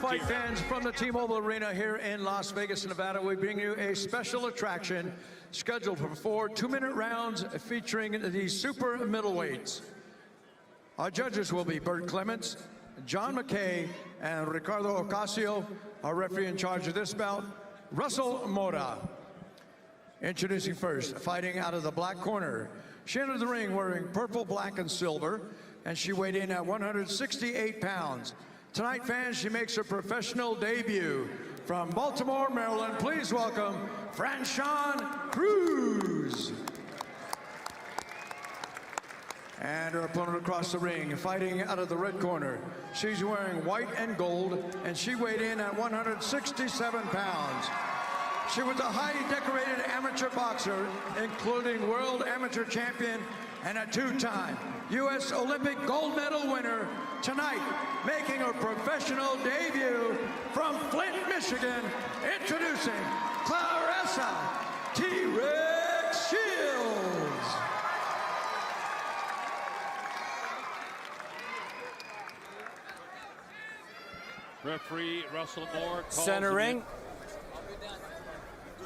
Fight fans from the T-Mobile Arena here in Las Vegas, Nevada, we bring you a special attraction scheduled for 4 2-minute rounds featuring the super middleweights. Our judges will be Bert Clements, John McKay, and Ricardo Ocasio. Our referee in charge of this bout, Russell Mora. Introducing first, fighting out of the black corner. She entered the ring wearing purple, black, and silver, and she weighed in at 168 pounds. Tonight, fans, she makes her professional debut. From Baltimore, Maryland, please welcome Franchon Cruz. And her opponent across the ring, fighting out of the red corner. She's wearing white and gold, and she weighed in at 167 pounds. She was a highly decorated amateur boxer, including world amateur champion and a 2-time U.S. Olympic gold medal winner. Tonight, making her professional debut from Flint, Michigan, introducing Claressa T-Rex Shields. Referee Russell Moore calls center ring.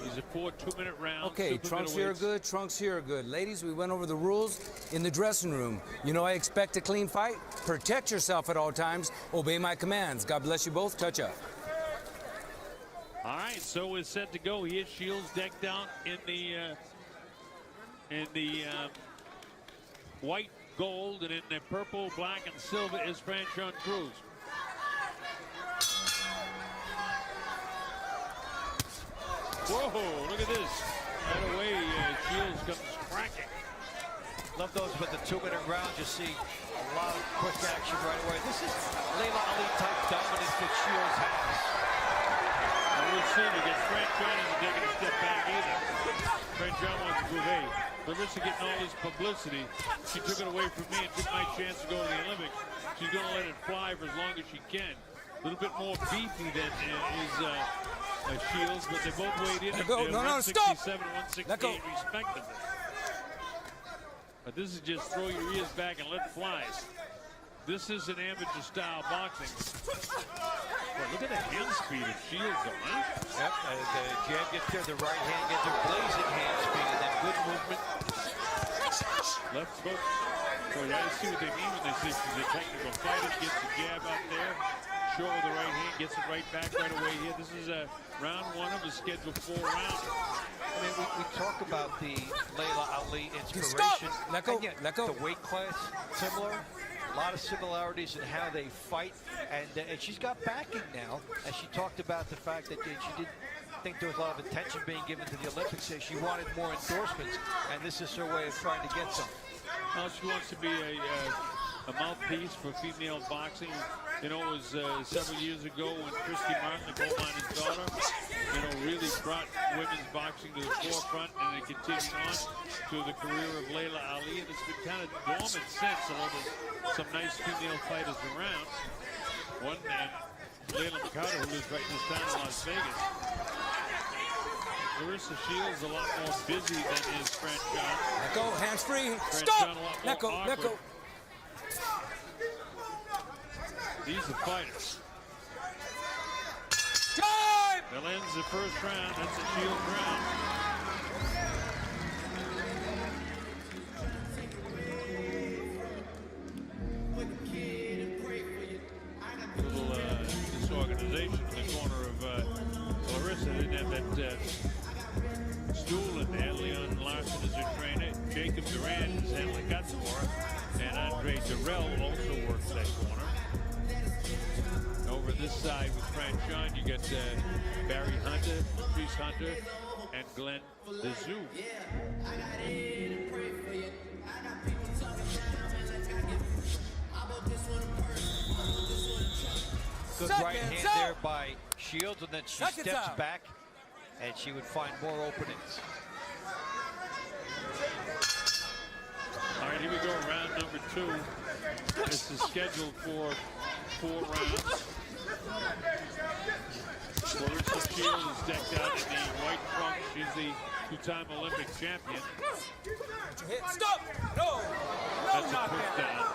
These are 4 2-minute rounds. Okay, trunks here are good, trunks here are good. Ladies, we went over the rules in the dressing room. You know I expect a clean fight. Protect yourself at all times. Obey my commands. God bless you both. Touch up. All right, so we're set to go here. Shields decked out in the white, gold, and in the purple, black, and silver is Franchon Cruz. Whoa, look at this. Right away, Shields comes cracking. Love those with the 2-minute round. You see a lot of quick action right away. This is Layla Ali type dominance that Shields has. And we'll see because Franchon isn't taking a step back either. Franchon wants to prove, hey, Claressa getting all this publicity. She took it away from me and took my chance to go to the Olympics. She's going to let it fly for as long as she can. A little bit more beefy than is Shields, but they both weighed in at 167 and 168 respectively. But this is just throw your ears back and let fly. This is an amateur style boxing. Well, look at the hand speed of Shields, though, huh? Yep, the jab gets there, the right hand gets there, blazing hand speed, and then good movement. Left hook. Boy, I see what they mean when they say she's a technical fighter. Gets the jab out there. Short with the right hand, gets it right back right away here. This is round 1 of the scheduled 4 rounds. I mean, we talk about the Layla Ali inspiration. Let go, let go. The weight class, similar. A lot of similarities in how they fight. And she's got backing now, as she talked about the fact that she didn't think there was a lot of attention being given to the Olympics. So she wanted more endorsements, and this is her way of trying to get some. Well, she wants to be a mouthpiece for female boxing. You know, it was several years ago when Christy Martin, the gold miner's daughter, really brought women's boxing to the forefront, and it continued on to the career of Layla Ali. And it's been kind of dormant since, although there's some nice female fighters around. One man, Layla Mercado, who lives right in this town of Las Vegas. Claressa Shields a lot more busy than is Franchon. Let go, hands free. Franchon Stop! a lot Let go, more let go. awkward. These are fighters. Time! That ends the first round. That's a Shield round. Little disorganization in the corner of Claressa. Didn't have that stool in there. Leon Larson is her trainer. Jacob Duran is handling guts for her. And Andre Durrell also works that corner. Over this side with Franchon, you got Barry Hunter, Patrice Hunter, and Glenn Dezou. Good right hand there by Shields, and then she steps back, and she would find more openings. All right, here we go, round number 2. This is scheduled for 4 rounds. Claressa Shields is decked out in the white trunk. She's the 2-time Olympic champion. Stop! No! That's a push down.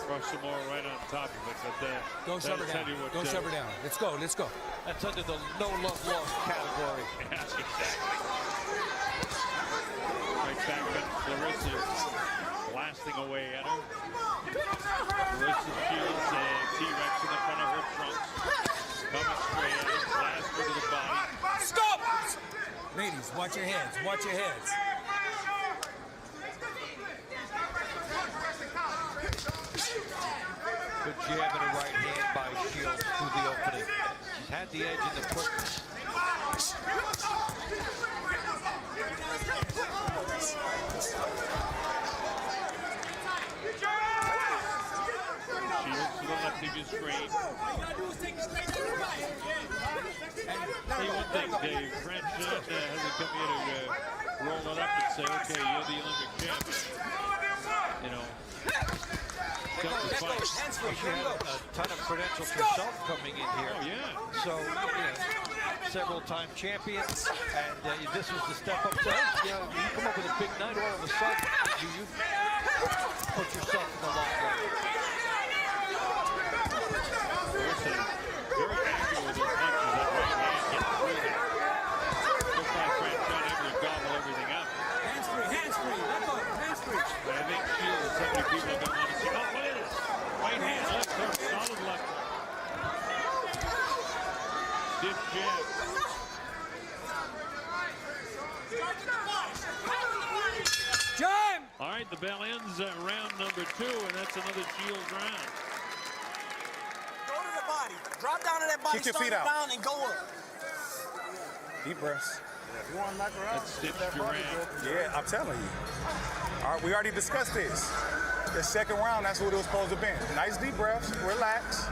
Cross Samoa right on top of it. But Don't shove her down. Don't shove her down. Let's go. Let's go. That's under the no love lost category. Yeah, exactly. Right back at Claressa, blasting away at her. Claressa shields T-Rex in the front of her trunks. Coming straight at her, blast her to the body. Stop! Ladies, watch your heads. Watch your heads. Good jab and a right hand by Shields through the opening. She's had the edge in the quickness. Shields to the left of your screen. Hey, one thing, Dave. Franchon hasn't come here to roll it up and say, okay, you're the Olympic champion. You know, come to fight. She had a ton of credentials herself coming in here. Oh, yeah. So, several-time champion, and this was the step up to her. You come up with a big night, all of a sudden, you put yourself in the limelight. Very accurate with his punches. That right hand gets through there. Looks like Franchon able to gobble everything up. Hands free. Hands free. Let go. Hands free. But I think Shields, so many people are going to want to see, oh, look at this. Right hand, left hook, solid left hook. Stiff jab. Time! All right, the bell ends round number 2, and that's another Shields round. Go to the body. Drop down to that body, Kick your start feet it out. down, and go up. Deep breaths. You want to knock her out? That's stiff jab. Yeah, I'm telling you. All right, we already discussed this. The second round, that's what it was supposed to be. Nice deep breaths, relax.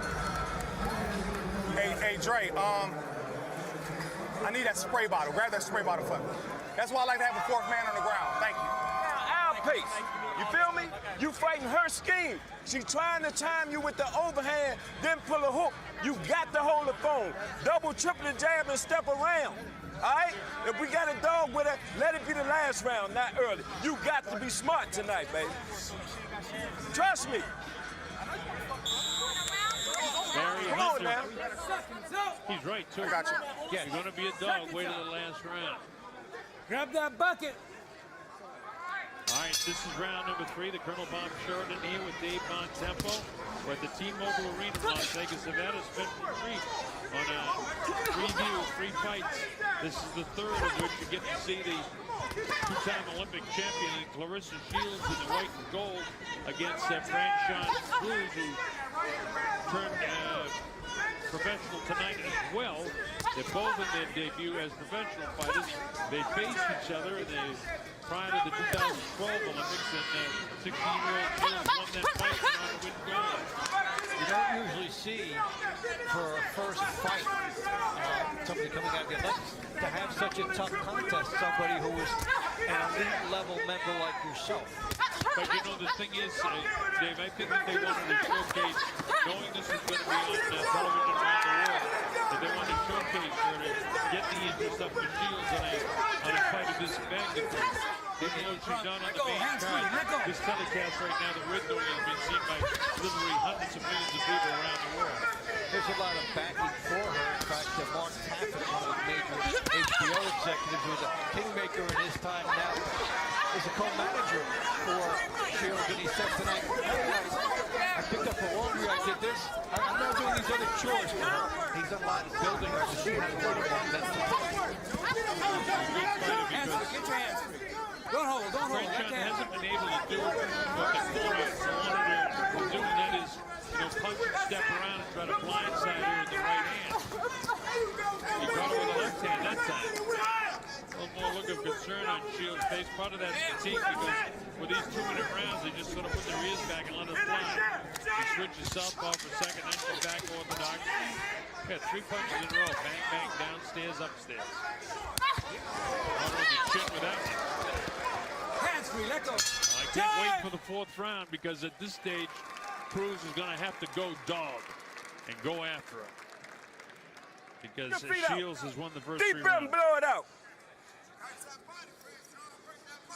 Hey, Dre, I need that spray bottle. Grab that spray bottle for me. That's why I like to have a fourth man on the ground. Thank you. Our pace. You feel me? You fighting her scheme. She trying to time you with the overhand, then pull a hook. You got to hold the phone. Double, triple the jab and step around. All right? If we got a dog with her, let it be the last round, not early. You got to be smart tonight, baby. Trust me. Barry Come on Hunter. now. He's right, too. I got you. Yeah, you're going to be a dog. Wait till the last round. Grab that bucket. All right, this is round number 3. The Colonel Bob Sheridan here with Dave Bontempo. We're at the T-Mobile Arena in Las Vegas, Nevada. Spent free on 3 views, 3 fights. This is the third of which you get to see the 2-time Olympic champion Claressa Shields in the white and gold against Franchon Cruz, who turned professional tonight as well. They're both in their debut as professional fighters. They faced each other in the prior to the 2012 Olympics, and 16-year-old Shields won that fight and on to win gold. You don't usually see for a first fight somebody coming out of the Olympics to have such a tough contest, somebody who is an elite level member like yourself. But you know, the thing is, Dave, I think that they wanted to showcase, knowing this was going to be on television around the world, that they wanted to showcase her to get the interest up for Shields on a fight of this magnitude. Even though she's not on the main card, this telecast right now that we're doing has been seen by literally hundreds of millions of people around the world. There's a lot of backing for her. In fact, Mark Taffet, one of the major HBO executives, who was a kingmaker in his time now, is a co-manager for Shields, and he said tonight, hey, I picked up a laundry, I did this. I'm now doing these other chores for her. He's a lot building her to see how to run one. Hands free. Get your hands free. Don't hold. Don't hold. Franchon hasn't been able to do what the corner wanted her to do, and that is, punch and step around and try to blindside her with the right hand. He got her with the left hand that time. A little more look of concern on Shields' face. Part of that fatigue, because with these 2-minute rounds, they just sort of put their ears back and let her fly. She switches southpaw for a second, then she's back orthodox. Got 3 punches in a row. Bang, bang, downstairs, upstairs. On with the chin with that one. Hands free. Let go. I can't wait for the 4th round, because at this stage, Cruz is going to have to go dog and go after her. Because Shields has won the first 3 rounds. Deep breath and blow it out.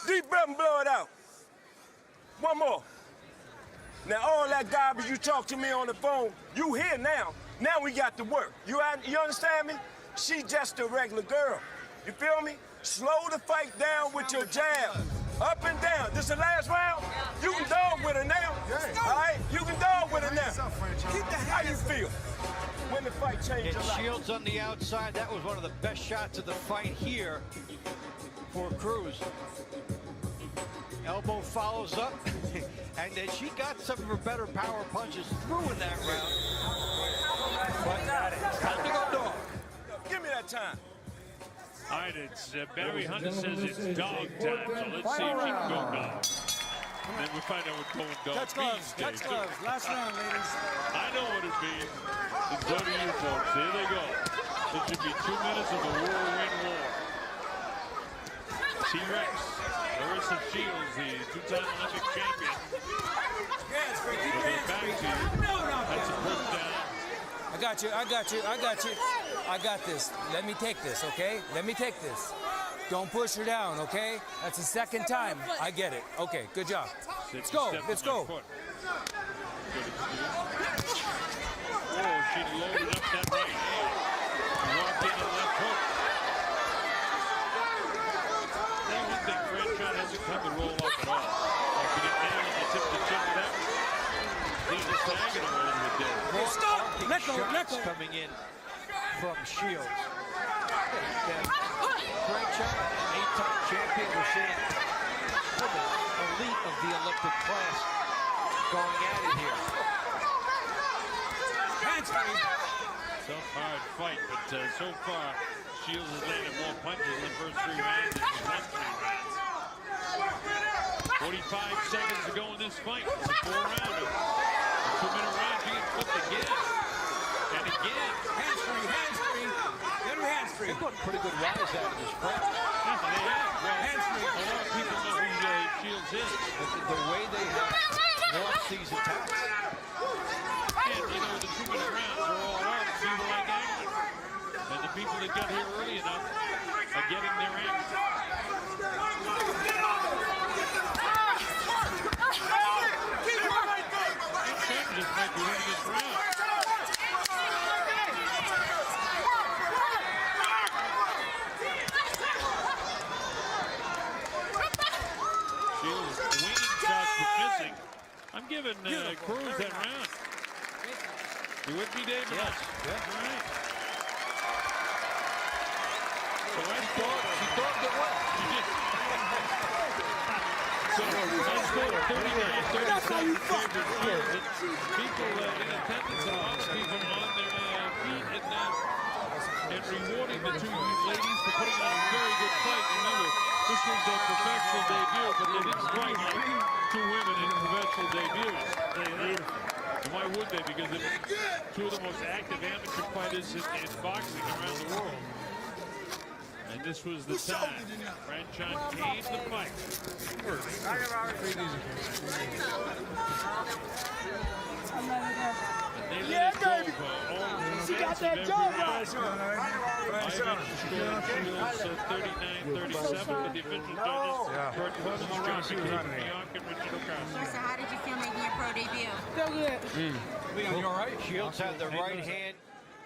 Deep breath and blow it out. One more. Now, all that garbage you talk to me on the phone, you here now. Now we got to work. You understand me? She just a regular girl. You feel me? Slow the fight down with your jab. Up and down. This the last round? You can dog with her now. All right? You can dog with her now. How you feel when the fight changes? And Shields on the outside. That was one of the best shots of the fight here for Cruz. Elbow follows up, and then she got some of her better power punches through in that round. But time to go dog. Give me that time. All right, it's Barry Hunter says it's dog time, so let's see if she can go dog. And then we find out what going dog Touch gloves, means. touch gloves. Last round, ladies. I know what it means. And so do you folks. Here they go. It should be 2 minutes of the whirlwind war. T-Rex, Claressa Shields, the two-time Olympic champion. Hands free, keep your hands Back free. to you. That's a push down. I got you, I got you, I got you. I got this. Let me take this, okay? Let me take this. Don't push her down, okay? That's the second time. I get it. Okay, good job. Let's go, let's go. Oh, she loaded up that right hand. Walked in the left hook. Now one thing, Franchon hasn't come to roll up at all. Like he didn't nail it, he tipped the chin to that one. He's just tagging him a little bit there. Stop! Let go, let Shots go. coming in from Shields. Franchon, an 8-time champion, we're seeing the elite of the Olympic class going at it here. Hands free. Tough, hard fight, but so far, Shields has landed more punches in the first 3 rounds than she's won 3 rounds. 45 seconds to go in this fight. It's a 4-rounder. A 2-minute round. She gets flipped again. And again. Hands free, hands free. Get her hands free. They've got a pretty good rise out of this crowd. Yeah, they have. Well, Hands free. a lot of people know who Shields is. The way they have launched these attacks. And, you know, the 2-minute rounds are all out. People like action. And the people that got here early enough are getting their action. Just might be winning this round. Shields winging shots but missing. I'm giving Cruz that round. You with me, David? Yes. Yeah. All right. So that's She dogged it well. So let's go to 39-37 favor Shields. People in attendance are lots of people on their feet and rewarding the two ladies for putting on a very good fight. Remember, this was their professional debut, but they didn't fight like 2 women in professional debuts. And why would they? Because they're 2 of the most active amateur fighters in boxing around the world. And this was the time. Franchon came to fight. Yeah, baby. She got that job right. Ivan scored Shields 39-37, but the official judges Bert Clemens, John McCabe from New York, and Richard O'Connor. Claressa, how did you feel making your pro debut? You all right? Shields had the right hand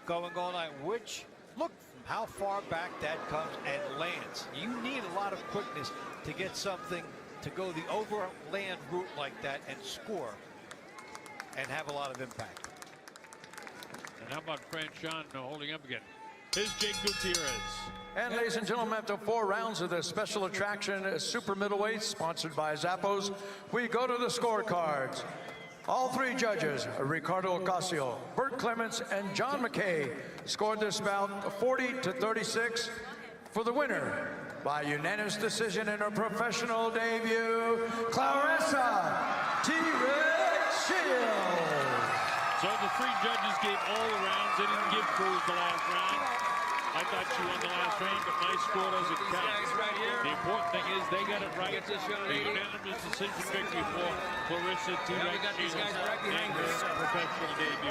going all night, which, look how far back that comes and lands. You need a lot of quickness to get something to go the overland route like that and score and have a lot of impact. And how about Franchon holding up again? Here's Jake Gutierrez. And ladies and gentlemen, after 4 rounds of this special attraction, super middleweight, sponsored by Zappos, we go to the scorecards. All 3 judges, Ricardo Ocasio, Bert Clements, and John McKay, scored this bout 40-36 for the winner by unanimous decision in her professional debut, Claressa T-Rex Shields. So the 3 judges gave all the rounds. They didn't give Cruz the last round. I thought she won the last round, but my score doesn't count. The important thing is they got it right. A unanimous decision victory for Claressa T-Rex Shields in her professional debut.